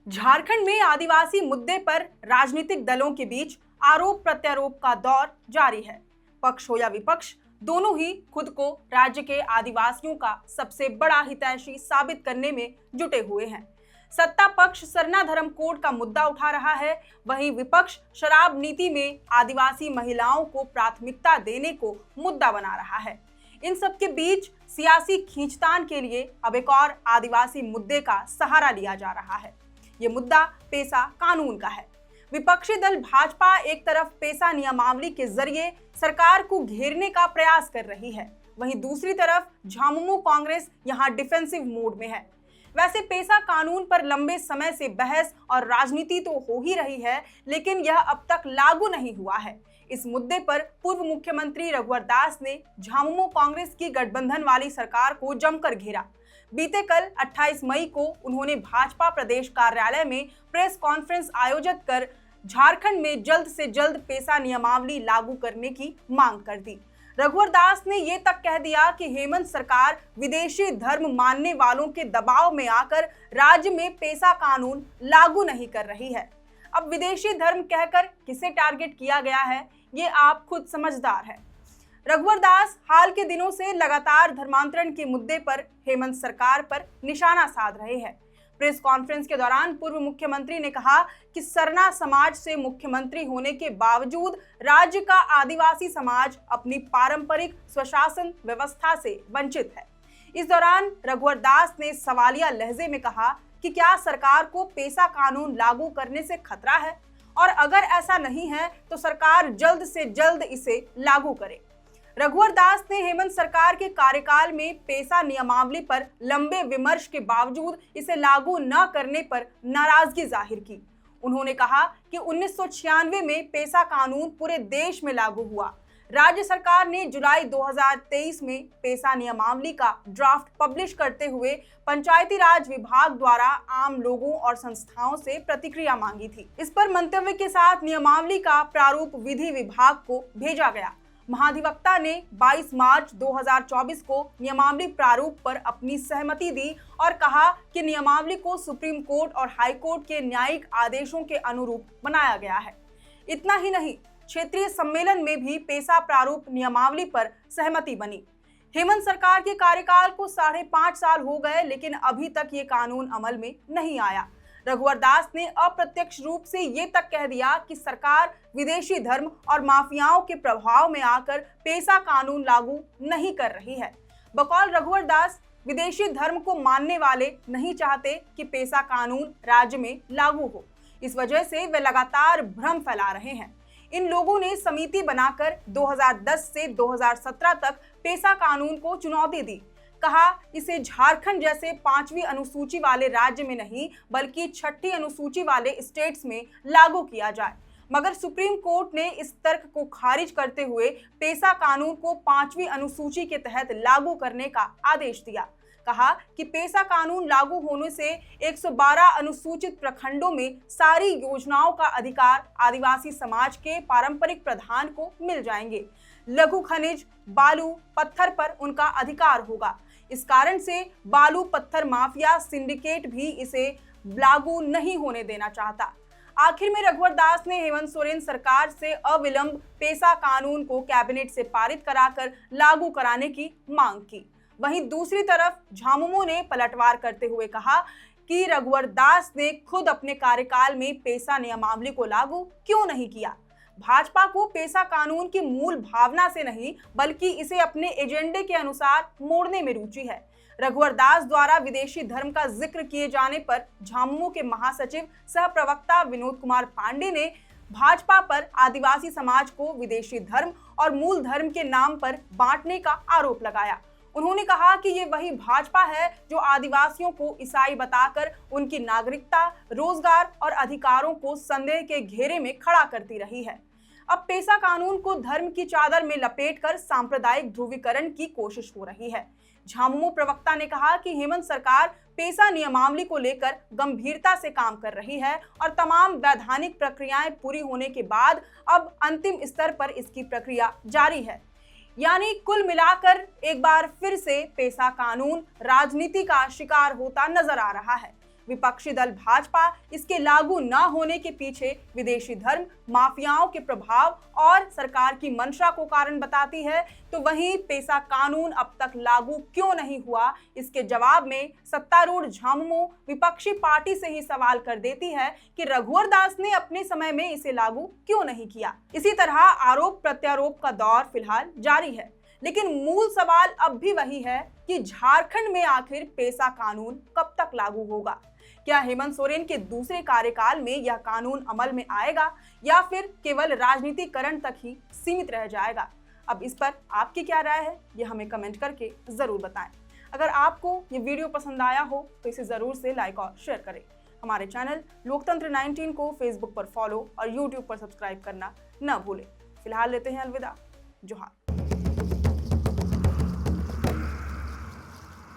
झारखंड में आदिवासी मुद्दे पर राजनीतिक दलों के बीच आरोप प्रत्यारोप का दौर जारी है। पक्ष हो या विपक्ष, दोनों ही खुद को राज्य के आदिवासियों का सबसे बड़ा हितैषी साबित करने में जुटे हुए हैं। सत्ता पक्ष सरना धर्म कोड का मुद्दा उठा रहा है, वहीं विपक्ष शराब नीति में आदिवासी महिलाओं को प्राथमिकता देने को मुद्दा बना रहा है। इन सब के बीच सियासी खींचतान के लिए अब एक और आदिवासी मुद्दे का सहारा लिया जा रहा है। ये मुद्दा पेसा कानून का है। विपक्षी दल भाजपा एक तरफ पेसा नियमावली के जरिए सरकार को घेरने का प्रयास कर रही है, वहीं दूसरी तरफ झामुमो कांग्रेस यहां डिफेंसिव मोड में है। वैसे पेसा कानून पर लंबे समय से बहस और राजनीति तो हो ही रही है, लेकिन यह अब तक लागू नहीं हुआ है। इस मुद्दे पर पूर्व मुख्यमंत्री रघुवर दास ने झामुमो कांग्रेस की गठबंधन वाली सरकार को जमकर घेरा। बीते कल 28 मई को उन्होंने भाजपा प्रदेश कार्यालय में प्रेस कॉन्फ्रेंस आयोजित कर झारखंड में जल्द से जल्द पेसा नियमावली लागू करने की मांग कर दी। रघुवर दास ने ये तक कह दिया कि हेमंत सरकार विदेशी धर्म मानने वालों के दबाव में आकर राज्य में पेसा कानून लागू नहीं कर रही है। अब विदेशी धर्म कहकर किसे टारगेट किया गया है, ये आप खुद समझदार है। रघुवर दास हाल के दिनों से लगातार धर्मांतरण के मुद्दे पर हेमंत सरकार पर निशाना साध रहे हैं। प्रेस कॉन्फ्रेंस के दौरान पूर्व मुख्यमंत्री ने कहा कि सरना समाज से मुख्यमंत्री होने के बावजूद राज्य का आदिवासी समाज अपनी पारंपरिक स्वशासन व्यवस्था से वंचित है। इस दौरान रघुवर दास ने सवालिया लहजे में कहा कि क्या सरकार को पेसा कानून लागू करने से खतरा है, और अगर ऐसा नहीं है तो सरकार जल्द से जल्द इसे लागू करे। रघुवर दास ने हेमंत सरकार के कार्यकाल में पेसा नियमावली पर लंबे विमर्श के बावजूद इसे लागू न करने पर नाराजगी जाहिर की। उन्होंने कहा कि 1996 में पेसा कानून पूरे देश में लागू हुआ। राज्य सरकार ने जुलाई 2023 में पेसा नियमावली का ड्राफ्ट पब्लिश करते हुए पंचायती राज विभाग द्वारा आम लोगों और संस्थाओं से प्रतिक्रिया मांगी थी। इस पर मंतव्य के साथ नियमावली का प्रारूप विधि विभाग को भेजा गया। महाधिवक्ता ने 22 मार्च 2024 को नियमावली प्रारूप पर अपनी सहमति दी और कहा कि नियमावली को सुप्रीम कोर्ट और हाई कोर्ट के न्यायिक आदेशों के अनुरूप बनाया गया है। इतना ही नहीं, क्षेत्रीय सम्मेलन में भी पेसा प्रारूप नियमावली पर सहमति बनी। हेमंत सरकार के कार्यकाल को 5.5 साल हो गए, लेकिन अभी तक ये कानून अमल में नहीं आया। रघुवर दास ने अप्रत्यक्ष रूप से ये तक कह दिया कि सरकार विदेशी धर्म और माफियाओं के प्रभाव में आकर पेसा कानून लागू नहीं कर रही है। बकौल रघुवर दास, विदेशी धर्म को मानने वाले नहीं चाहते कि पेसा कानून राज्य में लागू हो। इस वजह से वे लगातार भ्रम फैला रहे हैं। इन लोगों ने समिति बनाकर 2010 से 2017 तक पेसा कानून को चुनौती दी। कहा इसे झारखंड जैसे 5वीं अनुसूची वाले राज्य में नहीं बल्कि 6ठी अनुसूची वाले स्टेट्स में लागू किया जाए, मगर सुप्रीम कोर्ट ने इस तर्क को खारिज करते हुए पेसा कानून को 5वीं अनुसूची के तहत लागू करने का आदेश दिया। कहा कि पेसा कानून लागू होने से 112 अनुसूचित प्रखंडों में सारी योजनाओं का अधिकार आदिवासी समाज के पारंपरिक प्रधान को मिल जाएंगे। लघु खनिज, बालू, पत्थर पर उनका अधिकार होगा। इस कारण से बालू पत्थर माफिया सिंडिकेट भी इसे लागू नहीं होने देना चाहता। आखिर में रघुवर दास ने हेमंत सोरेन सरकार से अविलंब पेसा कानून को कैबिनेट से पारित कराकर लागू कराने की मांग की। वहीं दूसरी तरफ झामुमो ने पलटवार करते हुए कहा कि रघुवर दास ने खुद अपने कार्यकाल में पेसा नियमावली को लागू क्यों नहीं किया। भाजपा को पेसा कानून की मूल भावना से नहीं बल्कि इसे अपने एजेंडे के अनुसार मोड़ने में रुचि है। रघुवर दास द्वारा विदेशी धर्म का जिक्र किए जाने पर झामुमो के महासचिव सह प्रवक्ता विनोद कुमार पांडे ने भाजपा पर आदिवासी समाज को विदेशी धर्म और मूल धर्म के नाम पर बांटने का आरोप लगाया। उन्होंने कहा कि ये वही भाजपा है जो आदिवासियों को ईसाई बताकर उनकी नागरिकता, रोजगार और अधिकारों को संदेह के घेरे में खड़ा करती रही है। अब पेसा कानून को धर्म की चादर में लपेटकर सांप्रदायिक ध्रुवीकरण की कोशिश हो रही है। झामुमो प्रवक्ता ने कहा कि हेमंत सरकार पेसा नियमावली को लेकर गंभीरता से काम कर रही है और तमाम वैधानिक प्रक्रियाएं पूरी होने के बाद अब अंतिम स्तर पर इसकी प्रक्रिया जारी है। यानी कुल मिलाकर एक बार फिर से पेसा कानून राजनीति का शिकार होता नजर आ रहा है। विपक्षी दल भाजपा इसके लागू न होने के पीछे विदेशी धर्म, माफियाओं के प्रभाव और सरकार की मंशा को कारण बताती है, तो वहीं पेसा कानून अब तक लागू क्यों नहीं हुआ, इसके जवाब में सत्तारूढ़ झामुमो विपक्षी पार्टी से ही सवाल कर देती है कि रघुवर दास ने अपने समय में इसे लागू क्यों नहीं किया। इसी तरह आरोप प्रत्यारोप का दौर फिलहाल जारी है, लेकिन मूल सवाल अब भी वही है कि झारखंड में आखिर पेसा कानून कब तक लागू होगा। क्या हेमंत सोरेन के दूसरे कार्यकाल में यह कानून अमल में आएगा या फिर केवल राजनीतिकरण तक ही सीमित रह जाएगा? अब इस पर आपकी क्या राय है, ये हमें कमेंट करके जरूर बताएं। अगर आपको ये वीडियो पसंद आया हो तो इसे जरूर से लाइक और शेयर करें। हमारे चैनल लोकतंत्र 19 को फेसबुक पर फॉलो और यूट्यूब पर सब्सक्राइब करना न भूलें। फिलहाल लेते हैं अलविदा। जोहार।